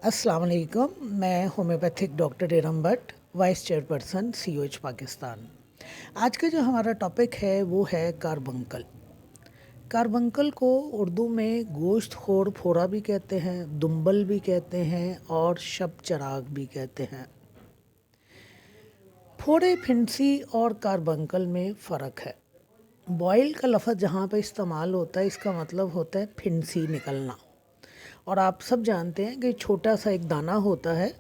अस्सलाम वालेकुम। मैं homeopathic doctor Iram Bhatt, vice chairperson COH Pakistan. आज का जो हमारा टॉपिक है वो है कार्बंकल। कार्बंकल को उर्दू में गोश्त खोर फोड़ा भी कहते हैं, दुम्बल भी कहते हैं और शब चराग भी कहते हैं। फोड़े, फिंसी और कार्बंकल में फ़र्क है। बॉयल का लफ्ज़ जहाँ पे इस्तेमाल होता है इसका मतलब होता है फिंसी निकलना। और आप सब जानते हैं कि छोटा सा एक दाना होता है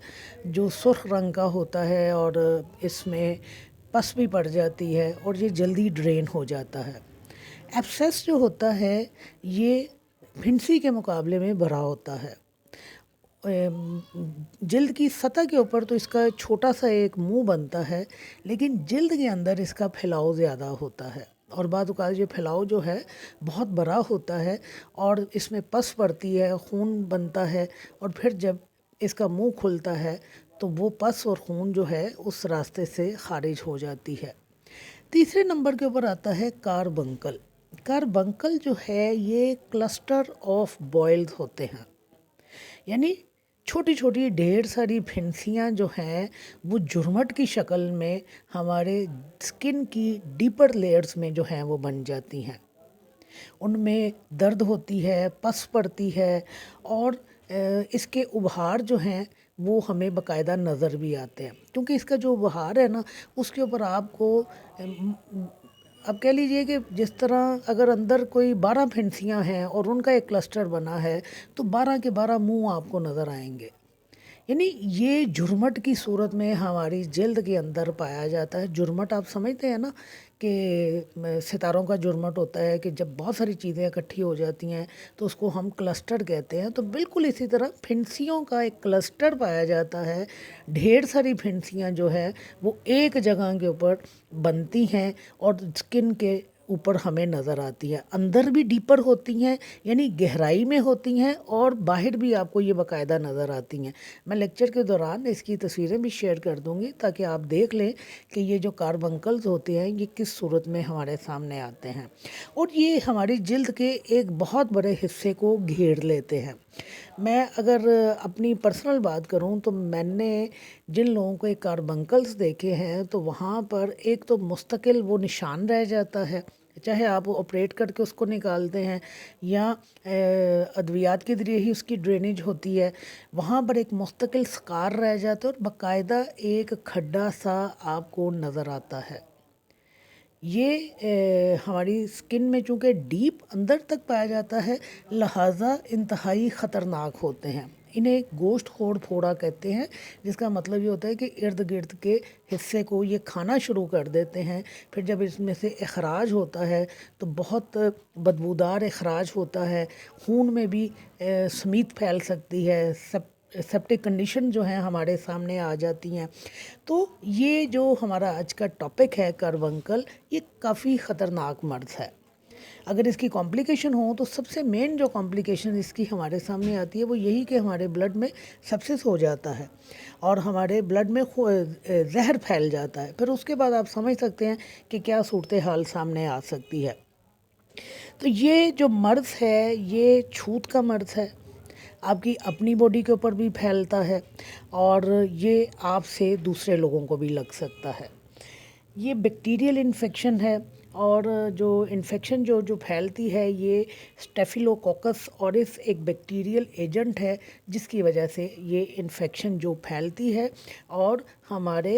जो सुर्ख रंग का होता है और इसमें पस भी पड़ जाती है और ये जल्दी ड्रेन हो जाता है। एब्सेस जो होता है ये फिंसी के मुकाबले में बड़ा होता है। जल्द की सतह के ऊपर तो इसका छोटा सा एक मुंह बनता है, लेकिन जल्द के अंदर इसका फैलाव ज़्यादा होता है और बाद औक़ात ये फैलाव जो है बहुत बड़ा होता है और इसमें पस पड़ती है, खून बनता है और फिर जब इसका मुंह खुलता है तो वो पस और खून जो है उस रास्ते से खारिज हो जाती है। तीसरे नंबर के ऊपर आता है कार्बंकल। कार्बंकल जो है ये क्लस्टर ऑफ बॉयल्स होते हैं, यानी छोटी छोटी ढेर सारी फिंसियाँ जो हैं वो जुरमट की शक्ल में हमारे स्किन की डीपर लेयर्स में जो हैं वो बन जाती हैं। उनमें दर्द होती है, पस पड़ती है और इसके उभार जो हैं वो हमें बाकायदा नज़र भी आते हैं, क्योंकि इसका जो उभार है ना उसके ऊपर आपको अब कह लीजिए कि जिस तरह अगर अंदर कोई 12 फिंसियाँ हैं और उनका एक क्लस्टर बना है तो 12 के 12 मुंह आपको नज़र आएंगे। यानी ये जुर्मट की सूरत में हमारी जल्द के अंदर पाया जाता है। जुर्मट आप समझते हैं ना कि सितारों का जुर्मट होता है कि जब बहुत सारी चीज़ें इकट्ठी हो जाती हैं तो उसको हम क्लस्टर कहते हैं। तो बिल्कुल इसी तरह फिंसियों का एक क्लस्टर पाया जाता है। ढेर सारी फिंसियाँ जो है वो एक जगह के ऊपर बनती हैं और स्किन के ऊपर हमें नज़र आती है। अंदर भी डीपर होती हैं, यानी गहराई में होती हैं और बाहर भी आपको ये बाकायदा नज़र आती हैं। मैं लेक्चर के दौरान इसकी तस्वीरें भी शेयर कर दूंगी ताकि आप देख लें कि ये जो कार्बंकल्स होते हैं ये किस सूरत में हमारे सामने आते हैं और ये हमारी जल्द के एक बहुत बड़े हिस्से को घेर लेते हैं। मैं अगर अपनी पर्सनल बात करूं तो मैंने जिन लोगों को कार्बंकल्स देखे हैं तो वहाँ पर एक तो मुस्तकिल वो निशान रह जाता है, चाहे आप ऑपरेट करके उसको निकालते हैं या अद्वियात के ज़रिए ही उसकी ड्रेनेज होती है, वहाँ पर एक मुस्तकिल स्कार रह जाता है और बाकायदा एक खड्डा सा आपको नज़र आता है। ये हमारी स्किन में चूँकि डीप अंदर तक पाया जाता है लिहाजा इंतहाई ख़तरनाक होते हैं। इन्हें गोश्त खोर फोड़ा कहते हैं, जिसका मतलब ये होता है कि इर्द गिर्द के हिस्से को ये खाना शुरू कर देते हैं। फिर जब इसमें से अखराज होता है तो बहुत बदबूदार अखराज होता है। खून में भी स्मीत फैल सकती है, सेप्टिक कंडीशन जो है हमारे सामने आ जाती हैं। तो ये जो हमारा आज का टॉपिक है कार्बंकल, ये काफ़ी ख़तरनाक मर्ज़ है। अगर इसकी कॉम्प्लिकेशन हो तो सबसे मेन जो कॉम्प्लिकेशन इसकी हमारे सामने आती है वो यही कि हमारे ब्लड में सेप्सिस हो जाता है और हमारे ब्लड में जहर फैल जाता है। फिर उसके बाद आप समझ सकते हैं कि क्या सूरत हाल सामने आ सकती है। तो ये जो मर्ज़ है ये छूत का मर्ज़ है, आपकी अपनी बॉडी के ऊपर भी फैलता है और ये आपसे दूसरे लोगों को भी लग सकता है। ये बैक्टीरियल इन्फेक्शन है और जो इन्फेक्शन जो फैलती है ये स्टेफिलोकोकस ऑरिस एक बैक्टीरियल एजेंट है जिसकी वजह से ये इन्फेक्शन जो फैलती है और हमारे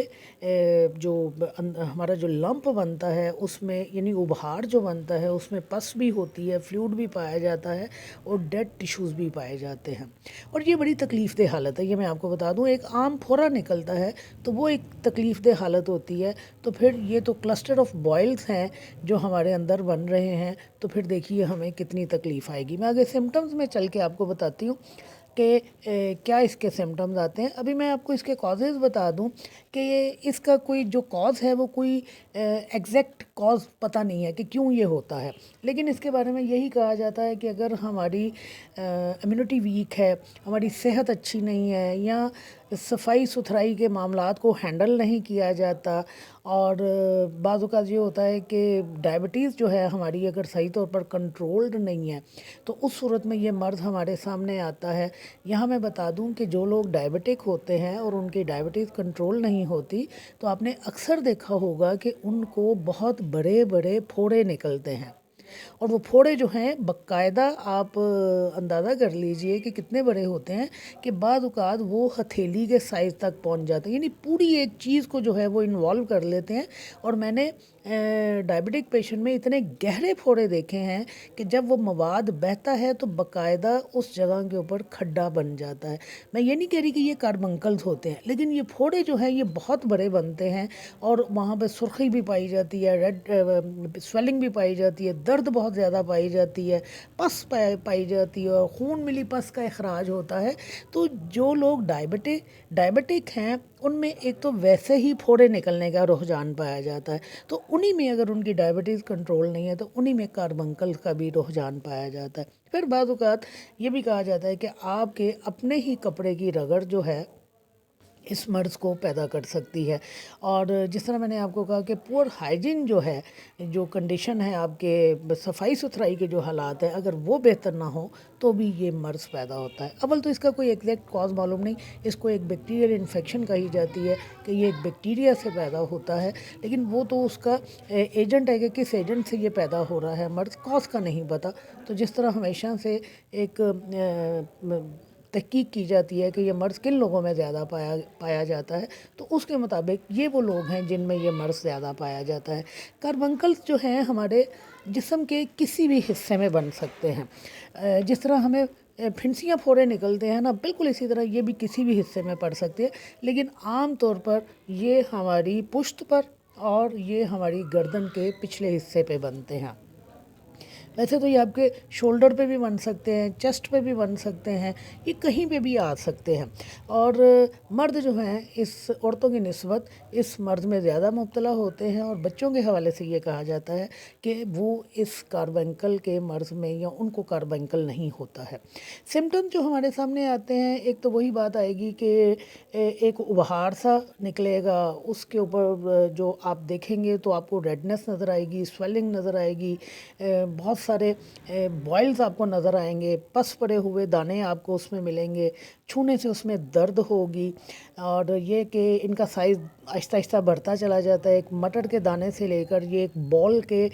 हमारा जो लंप बनता है उसमें यानी उभार जो बनता है उसमें पस भी होती है, फ्लूइड भी पाया जाता है और डेड टिश्यूज़ भी पाए जाते हैं और ये बड़ी तकलीफ़देह हालत है। ये मैं आपको बता दूं, एक आम फोड़ा निकलता है तो वो एक तकलीफ़देह हालत होती है। तो फिर ये तो क्लस्टर ऑफ बॉयल्स हैं जो हमारे अंदर बन रहे हैं, तो फिर देखिए हमें कितनी तकलीफ़ आएगी। मैं आगे सिम्टम्स में चल के आपको बताती हूँ कि क्या इसके सिम्टम्स आते हैं। अभी मैं आपको इसके कॉजेज़ बता दूं कि ये इसका कोई जो कॉज़ है वो कोई एग्जैक्ट कॉज पता नहीं है कि क्यों ये होता है, लेकिन इसके बारे में यही कहा जाता है कि अगर हमारी इम्यूनिटी वीक है, हमारी सेहत अच्छी नहीं है या صفائی ستھرائی کے معاملات کو ہینڈل نہیں کیا جاتا، اور بعض اوقات یہ ہوتا ہے کہ ڈائبٹیز جو ہے ہماری اگر صحیح طور پر کنٹرولڈ نہیں ہے تو اس صورت میں یہ مرض ہمارے سامنے آتا ہے۔ یہاں میں بتا دوں کہ جو لوگ ڈائبٹک ہوتے ہیں اور ان کی ڈائبٹیز کنٹرول نہیں ہوتی تو آپ نے اکثر دیکھا ہوگا کہ ان کو بہت بڑے بڑے پھوڑے نکلتے ہیں، اور وہ پھوڑے جو ہیں باقاعدہ آپ اندازہ کر لیجئے کہ کتنے بڑے ہوتے ہیں کہ بعض اوقات وہ ہتھیلی کے سائز تک پہنچ جاتے ہیں، یعنی پوری ایک چیز کو جو ہے وہ انوالو کر لیتے ہیں۔ اور میں نے ڈائبٹک پیشنٹ میں اتنے گہرے پھوڑے دیکھے ہیں کہ جب وہ مواد بہتا ہے تو باقاعدہ اس جگہ کے اوپر کھڈا بن جاتا ہے۔ میں یہ نہیں کہہ رہی کہ یہ کاربنکلز ہوتے ہیں، لیکن یہ پھوڑے جو ہیں یہ بہت بڑے بنتے ہیں، اور وہاں پہ سرخی بھی پائی جاتی ہے، ریڈ سویلنگ بھی پائی جاتی ہے، درد بہت زیادہ پائی جاتی ہے، پس پائی جاتی ہے، اور خون ملی پس کا اخراج ہوتا ہے۔ تو جو لوگ ڈائبٹک ہیں ان میں ایک تو ویسے ہی پھوڑے نکلنے کا رجحان پایا جاتا ہے، تو انہی میں اگر ان کی ڈائبٹیز کنٹرول نہیں ہے تو انہی میں کاربنکل کا بھی رجحان پایا جاتا ہے۔ پھر بعض اوقات یہ بھی کہا جاتا ہے کہ آپ کے اپنے ہی کپڑے کی رگڑ جو ہے اس مرض کو پیدا کر سکتی ہے، اور جس طرح میں نے آپ کو کہا کہ پور ہائیجین جو ہے، جو کنڈیشن ہے آپ کے صفائی ستھرائی کے جو حالات ہیں، اگر وہ بہتر نہ ہوں تو بھی یہ مرض پیدا ہوتا ہے۔ اول تو اس کا کوئی ایگزیکٹ کاز معلوم نہیں، اس کو ایک بیکٹیریل انفیکشن کہی جاتی ہے کہ یہ ایک بیکٹیریا سے پیدا ہوتا ہے، لیکن وہ تو اس کا ایجنٹ ہے کہ کس ایجنٹ سے یہ پیدا ہو رہا ہے، مرض کاز کا نہیں پتہ۔ تو جس طرح ہمیشہ سے ایک تحقیق کی جاتی ہے کہ یہ مرض کن لوگوں میں زیادہ پایا جاتا ہے، تو اس کے مطابق یہ وہ لوگ ہیں جن میں یہ مرض زیادہ پایا جاتا ہے۔ کاربنکلز جو ہیں ہمارے جسم کے کسی بھی حصے میں بن سکتے ہیں، جس طرح ہمیں پھنسیاں پھوڑے نکلتے ہیں نا، بالکل اسی طرح یہ بھی کسی بھی حصے میں پڑ سکتے ہیں، لیکن عام طور پر یہ ہماری پشت پر اور یہ ہماری گردن کے پچھلے حصے پہ بنتے ہیں۔ ویسے تو یہ آپ کے شولڈر پہ بھی بن سکتے ہیں، چیسٹ پہ بھی بن سکتے ہیں، یہ کہیں پہ بھی آ سکتے ہیں، اور مرد جو ہیں اس عورتوں کی نسبت اس مرض میں زیادہ مبتلا ہوتے ہیں، اور بچوں کے حوالے سے یہ کہا جاتا ہے کہ وہ اس کاربنکل کے مرض میں یا ان کو کاربنکل نہیں ہوتا ہے۔ سمٹم جو ہمارے سامنے آتے ہیں، ایک تو وہی بات آئے گی کہ ایک ابہار سا نکلے گا، اس کے اوپر جو آپ دیکھیں گے تو آپ کو ریڈنس نظر آئے گی، سویلنگ نظر آئے گی، بہت سارے بوائلز آپ کو نظر آئیں گے، پس پڑے ہوئے دانے آپ کو اس میں ملیں گے، چھونے سے اس میں درد ہوگی، اور یہ کہ ان کا سائز آہستہ آہستہ بڑھتا چلا جاتا ہے، ایک مٹر کے دانے سے لے کر یہ ایک بال کے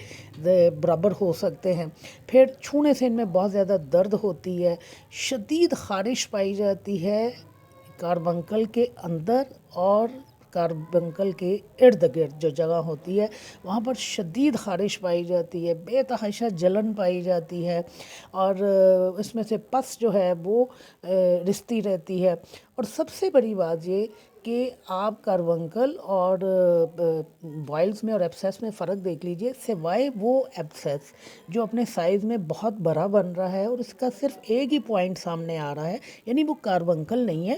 برابر ہو سکتے ہیں۔ پھر چھونے سے ان میں بہت زیادہ درد ہوتی ہے، شدید خارش پائی جاتی ہے کاربنکل کے اندر اور کاربنکل کے ارد گرد جو جگہ ہوتی ہے وہاں پر شدید خارش پائی جاتی ہے، بے تحاشا جلن پائی جاتی ہے، اور اس میں سے پس جو ہے وہ رستی رہتی ہے۔ اور سب سے بڑی بات یہ کہ آپ کاربنکل اور بوائلز میں اور ایبسیس میں فرق دیکھ لیجئے، سوائے وہ ایبسیس جو اپنے سائز میں بہت بڑا بن رہا ہے اور اس کا صرف ایک ہی پوائنٹ سامنے آ رہا ہے، یعنی وہ کاربنکل نہیں ہے،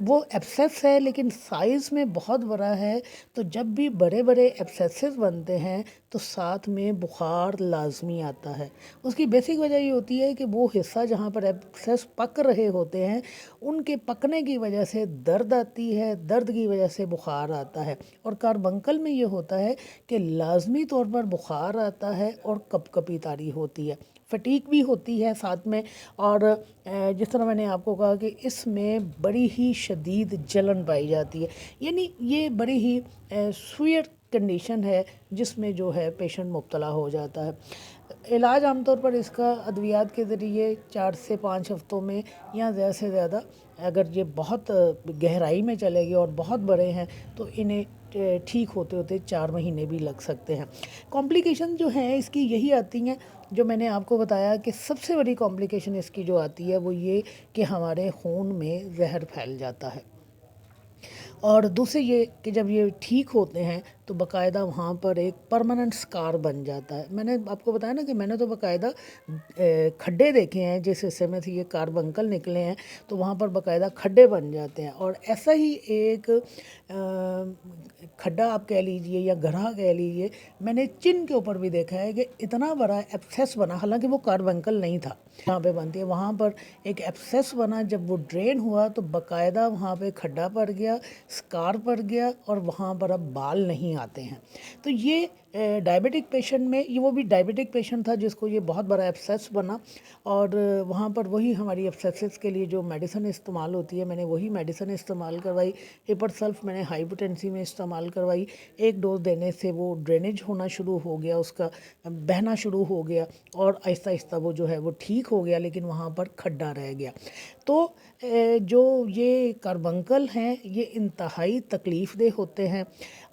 وہ ایبسیس ہے لیکن سائز میں بہت بڑا ہے۔ تو جب بھی بڑے بڑے ایبسیسز بنتے ہیں تو ساتھ میں بخار لازمی آتا ہے۔ اس کی بیسک وجہ یہ ہوتی ہے کہ وہ حصہ جہاں پر ایبسیس پک رہے ہوتے ہیں ان کے پکنے کی وجہ سے درد آتی ہے، درد کی وجہ سے بخار آتا ہے، اور کاربنکل میں یہ ہوتا ہے کہ لازمی طور پر بخار آتا ہے اور کپ کپی طاری ہوتی ہے، فٹیگ بھی ہوتی ہے ساتھ میں، اور جس طرح میں نے آپ کو کہا کہ اس میں بڑی ہی شدید جلن پائی جاتی ہے، یعنی یہ بڑی ہی سویٹ کنڈیشن ہے جس میں جو ہے پیشنٹ مبتلا ہو جاتا ہے۔ علاج عام طور پر اس کا ادویات کے ذریعے 4 سے 5 ہفتوں میں یا زیادہ سے زیادہ، اگر یہ بہت گہرائی میں چلے گی اور بہت بڑے ہیں تو انہیں ٹھیک ہوتے ہوتے 4 مہینے بھی لگ سکتے ہیں۔ کمپلیکیشن جو ہیں اس کی یہی آتی ہیں جو میں نے آپ کو بتایا کہ سب سے بڑی کمپلیکیشن اس کی جو آتی ہے وہ یہ کہ ہمارے خون میں زہر پھیل جاتا ہے، اور دوسرے یہ کہ جب یہ ٹھیک ہوتے ہیں تو باقاعدہ وہاں پر ایک پرماننٹ سکار بن جاتا ہے۔ میں نے آپ کو بتایا نا کہ میں نے تو باقاعدہ کھڈے دیکھے ہیں، جس حصے میں سے یہ کاربنکل نکلے ہیں تو وہاں پر باقاعدہ کھڈے بن جاتے ہیں، اور ایسا ہی ایک کھڈا آپ کہہ لیجئے یا گڑھا کہہ لیجئے میں نے چن کے اوپر بھی دیکھا ہے کہ اتنا بڑا ایبسیس بنا، حالانکہ وہ کاربنکل نہیں تھا، यहाँ पे बनती है, वहाँ पर एक एब्सेस बना, जब वो ड्रेन हुआ तो बाकायदा वहाँ पे खड्डा पड़ गया, स्कार पड़ गया और वहाँ पर अब बाल नहीं आते हैं। तो ये डायबिटिक पेशेंट में, ये वो भी डायबिटिक पेशेंट था जिसको ये बहुत बड़ा एब्सेस बना, और वहाँ पर वही हमारी एब्सेसिस के लिए जो मेडिसिन इस्तेमाल होती है, मैंने वही मेडिसिन इस्तेमाल करवाई। हिपरसल्फ मैंने हाइपोटेंसी में इस्तेमाल करवाई। एक डोज देने से वो ड्रेनेज होना शुरू हो गया, उसका बहना शुरू हो गया और आहिस्ता आहिस्ता वो जो है वो ठीक हो गया, लेकिन वहाँ पर खड्डा रह गया। तो जो ये कार्बंकल हैं ये इंतहाई तकलीफ़देह होते हैं।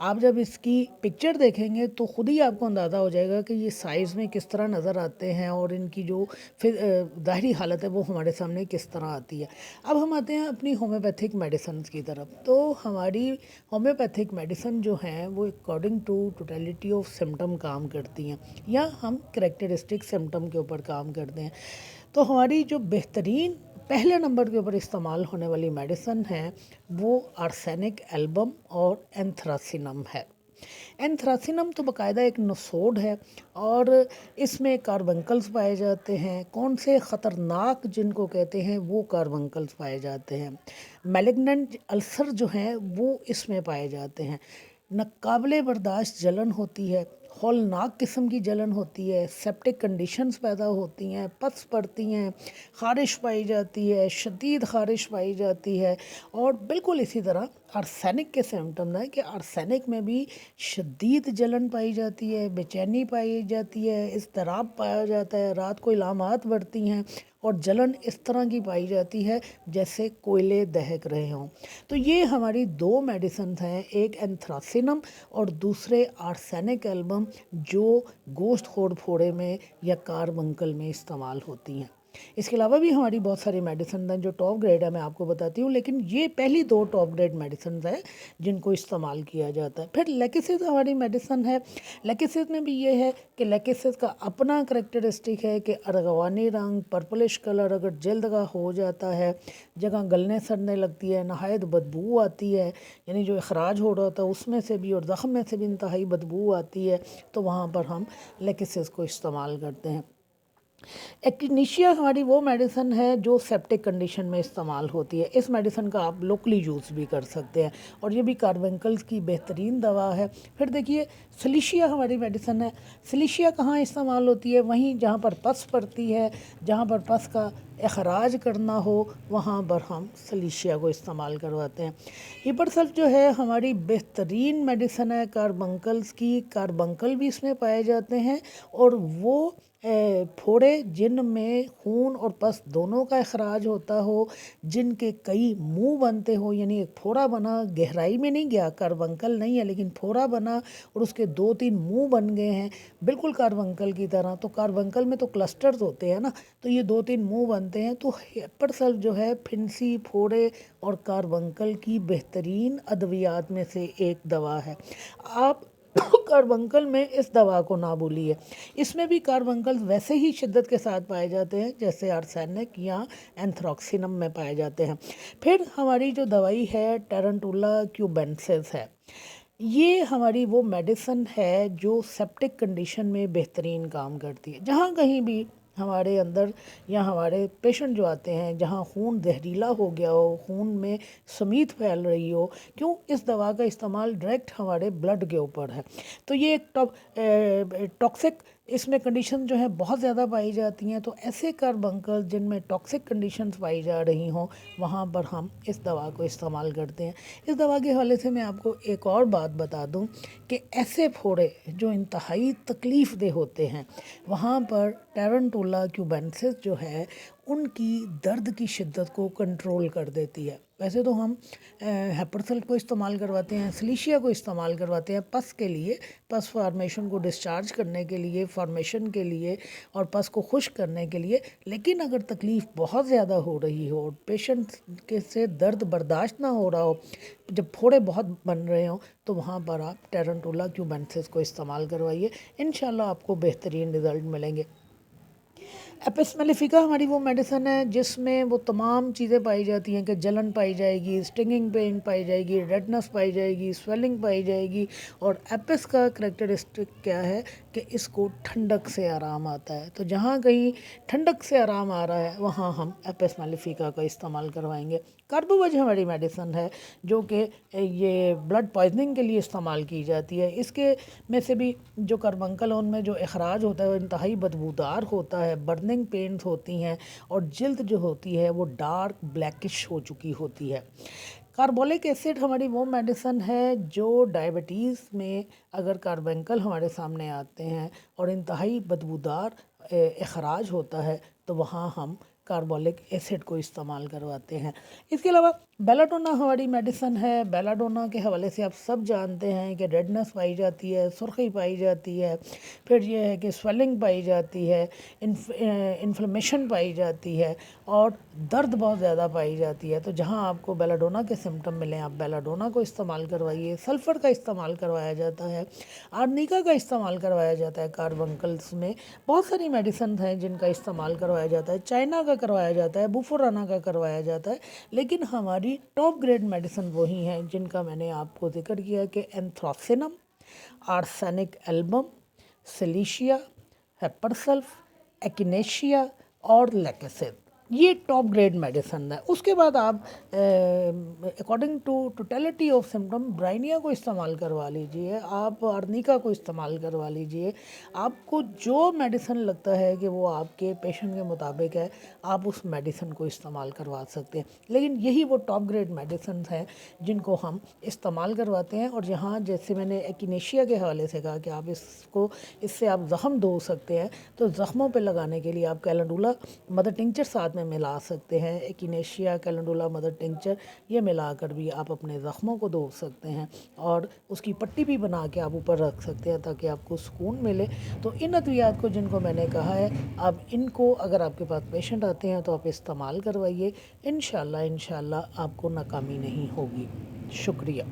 आप जब इसकी पिक्चर देखेंगे तो ख़ुद ही आपको अंदाज़ा हो जाएगा कि ये साइज़ में किस तरह नज़र आते हैं और इनकी जो फिर ज़ाहरी हालत है वो हमारे सामने किस तरह आती है। अब हम आते हैं अपनी होम्योपैथिक मेडिसिन की तरफ। तो हमारी होम्योपैथिक मेडिसिन जो हैं वो according to totality of symptom काम करती हैं, या हम करैक्टरिस्टिक सिम्टम के ऊपर काम करते हैं। तो हमारी जो बेहतरीन पहले नंबर के ऊपर इस्तेमाल होने वाली मेडिसिन है वो आर्सेनिक एल्बम और एंथ्रासिनम है। एंथ्रासिनम तो बाकायदा एक नसोड है और इसमें कार्बंकल्स पाए जाते हैं। कौन से ख़तरनाक जिनको कहते हैं वो कार्बंकल्स पाए जाते हैं। मैलिग्नेंट अल्सर जो हैं वो इसमें पाए जाते हैं। नाकाबिले बर्दाश्त जलन होती है, हौलनाक किस्म की जलन होती है, सेप्टिक कंडीशंस पैदा होती हैं, पस पड़ती हैं, ख़ारिश पाई जाती है, शदीद ख़ारिश पाई जाती है। और बिल्कुल इसी तरह आर्सेनिक के सिम्टम है कि आर्सेनिक में भी शदीद जलन पाई जाती है, बेचैनी पाई जाती है, इज़्तिराब पाया जाता है, रात को इलामात बढ़ती हैं और जलन इस तरह की पाई जाती है जैसे कोयले दहक रहे हों। तो ये हमारी दो मेडिसिन हैं, एक एंथ्रासिनम और दूसरे आर्सेनिक एल्बम, जो गोश्त खोड़ फोड़े में या कार्बंकल में इस्तेमाल होती हैं। इसके अलावा भी हमारी बहुत सारी मेडिसिन हैं जो टॉप ग्रेड है, मैं आपको बताती हूँ, लेकिन ये पहली दो टॉप ग्रेड मेडिसिन हैं जिनको इस्तेमाल किया जाता है। फिर लेकिसिस हमारी मेडिसिन है। लेकिसिस में भी ये है कि लेकिसिस का अपना करैक्टरिस्टिक है कि अर्गवानी रंग, पर्पलिश कलर अगर जल्द का हो जाता है, जगह गलने सड़ने लगती है, नहायत बदबू आती है, यानी जो अखराज हो रहा होता है उसमें से भी और ज़ख़म में से भी इंतहाई बदबू आती है, तो वहाँ पर हम लेकिसिस को इस्तेमाल करते हैं। एक्टिनिशिया हमारी वो मेडिसिन है जो सेप्टिक कंडीशन में इस्तेमाल होती है। इस मेडिसिन का आप लोकली यूज़ भी कर सकते हैं और ये भी कार्बंकल्स की बेहतरीन दवा है। फिर देखिए सिलिशिया हमारी मेडिसिन है। सिलिशिया कहाँ इस्तेमाल होती है? वहीं जहाँ पर पस पड़ती है, जहाँ पर पस का अखराज करना हो, वहाँ पर हम सिलिशिया को इस्तेमाल करवाते हैं। हिपरसल्फ जो है हमारी बेहतरीन मेडिसिन है कार्बंकल्स की। कार्बंकल भी इसमें पाए जाते हैं और वो फोड़े जिनमें खून और पस दोनों का अखराज होता हो, जिनके कई मुंह बनते हो, यानी एक फोड़ा बना, गहराई में नहीं गया, कार्बंकल नहीं है लेकिन फोड़ा बना और उसके 2-3 मुंह बन गए हैं बिल्कुल कार्बंकल की तरह। तो कार्बंकल में तो क्लस्टर्स होते हैं ना, तो ये 2-3 मुंह बनते हैं। तो हिपरसल्फ जो है फिंसी, फोड़े और कार्बंकल की बेहतरीन अद्वियात में से एक दवा है। आप कार्बंकल में इस दवा को ना भूलिए। इसमें भी कार्बंकल वैसे ही शिद्दत के साथ पाए जाते हैं जैसे आर्सेनिक या एंथ्रोक्सिनम में पाए जाते हैं। फिर हमारी जो दवाई है टेरेंटुला क्यूबेंसिस है। ये हमारी वो मेडिसिन है जो सेप्टिक कंडीशन में बेहतरीन काम करती है। जहाँ कहीं भी हमारे अंदर या हमारे पेशेंट जो आते हैं जहाँ खून जहरीला हो गया हो, खून में समीत फैल रही हो, क्यों, इस दवा का इस्तेमाल डायरेक्ट हमारे ब्लड के ऊपर है। तो ये एक टॉक्सिक इसमें कंडीशन जो है बहुत ज़्यादा पाई जाती हैं। तो ऐसे कार्बंकल जिनमें टॉक्सिक कंडीशंस पाई जा रही हों, वहाँ पर हम इस दवा को इस्तेमाल करते हैं। इस दवा के हवाले से मैं आपको एक और बात बता दूं कि ऐसे फोड़े जो इंतहाई तकलीफ़देह होते हैं, वहाँ पर टेरेंटुला क्यूबेंसिस जो है उनकी दर्द की शिद्दत को कंट्रोल कर देती है। वैसे तो हम हेपरसल्फ को इस्तेमाल करवाते हैं, सिलिशिया को इस्तेमाल करवाते हैं पस के लिए, पस फॉर्मेशन को डिस्चार्ज करने के लिए, फॉर्मेशन के लिए और पस को खुश्क करने के लिए। लेकिन अगर तकलीफ़ बहुत ज़्यादा हो रही हो और पेशेंट के से दर्द बर्दाश्त ना हो रहा हो, जब फोड़े बहुत बन रहे हों, तो वहाँ पर आप टेरेंटुला क्यूबेंसिस को इस्तेमाल करवाइए। इंशाल्लाह आपको बेहतरीन रिज़ल्ट मिलेंगे। एपिस मेलिफिका हमारी वो मेडिसिन है जिसमें वो तमाम चीज़ें पाई जाती हैं कि जलन पाई जाएगी, स्टिंगिंग पेन पाई जाएगी, रेडनेस पाई जाएगी, स्वेलिंग पाई जाएगी। और एपिस का करैक्टरिस्टिक क्या है कि इसको ठंडक से आराम आता है। तो जहाँ कहीं ठंडक से आराम आ रहा है वहाँ हम एपिस मेलिफिका का इस्तेमाल करवाएंगे। कार्बोवज हमारी मेडिसिन है जो कि ये ब्लड पॉइजनिंग के लिए इस्तेमाल की जाती है। इसके में से भी जो कार्बंकल उनमें जो अखराज होता है वो इंतहाई बदबूदार होता है, बर्निंग पेन्स होती हैं और जिल्द जो होती है वो डार्क ब्लैकिश हो चुकी होती है। कार्बोलिक एसिड हमारी वो मेडिसिन है जो डायबिटीज़ में अगर कार्बंकल हमारे सामने आते हैं और इंतहाई बदबूदार अखराज होता है तो वहाँ हम कार्बोलिक एसिड को इस्तेमाल करवाते हैं। इसके अलावा बेलाडोना हमारी मेडिसिन है। बेलाडोना के हवाले से आप सब जानते हैं कि रेडनेस पाई जाती है, सुर्खी पाई जाती है, फिर ये है कि स्वेलिंग पाई जाती है, इन्फ्लेमेशन पाई जाती है और दर्द बहुत ज़्यादा पाई जाती है। तो जहाँ आपको बेलाडोना के सिम्टम मिलें आप बेलाडोना को इस्तेमाल करवाइए। सल्फ़र का इस्तेमाल करवाया जाता है, आर्निका का इस्तेमाल करवाया जाता है। कार्बंकल्स में बहुत सारी मेडिसिन हैं जिनका इस्तेमाल करवाया जाता है। चाइना का करवाया जाता है, बुफोराना का करवाया जाता है, लेकिन हमारी टॉप ग्रेड मेडिसिन वही हैं जिनका मैंने आपको जिक्र किया कि एंथ्रासिनम, आर्सेनिक एल्बम, सिलिशिया, हेपरसल्फ, एकिनेशिया और लैकेसिड, ये टॉप ग्रेड मेडिसिन है। उसके बाद आप according to totality of symptom bryonia को इस्तेमाल करवा लीजिए, आप आर्निका को इस्तेमाल करवा लीजिए। आपको जो मेडिसिन लगता है कि वो आपके पेशेंट के मुताबिक है आप उस मेडिसिन को इस्तेमाल करवा सकते हैं। लेकिन यही वो टॉप ग्रेड मेडिसिन हैं जिनको हम इस्तेमाल करवाते हैं। और यहाँ जैसे मैंने एकिनेशिया के हवाले से कहा कि आप इससे आप ज़ख़म धो सकते हैं, तो ज़ख़मों पे लगाने के लिए आप कैलेंडुला मदर टिंचर साथ में मिला सकते हैं। एकिनेशिया, कैलेंडुला मदर टिंचर ये मिलाकर भी आप अपने ज़ख़मों को धो सकते हैं और उसकी पट्टी भी बना के आप ऊपर रख सकते हैं ताकि आपको सुकून मिले। तो इन अद्वियात को जिनको मैंने कहा है आप इनको अगर आपके पास पेशेंट आते हैं तो आप इस्तेमाल करवाइए। इंशाल्लाह आपको नाकामी नहीं होगी। शुक्रिया।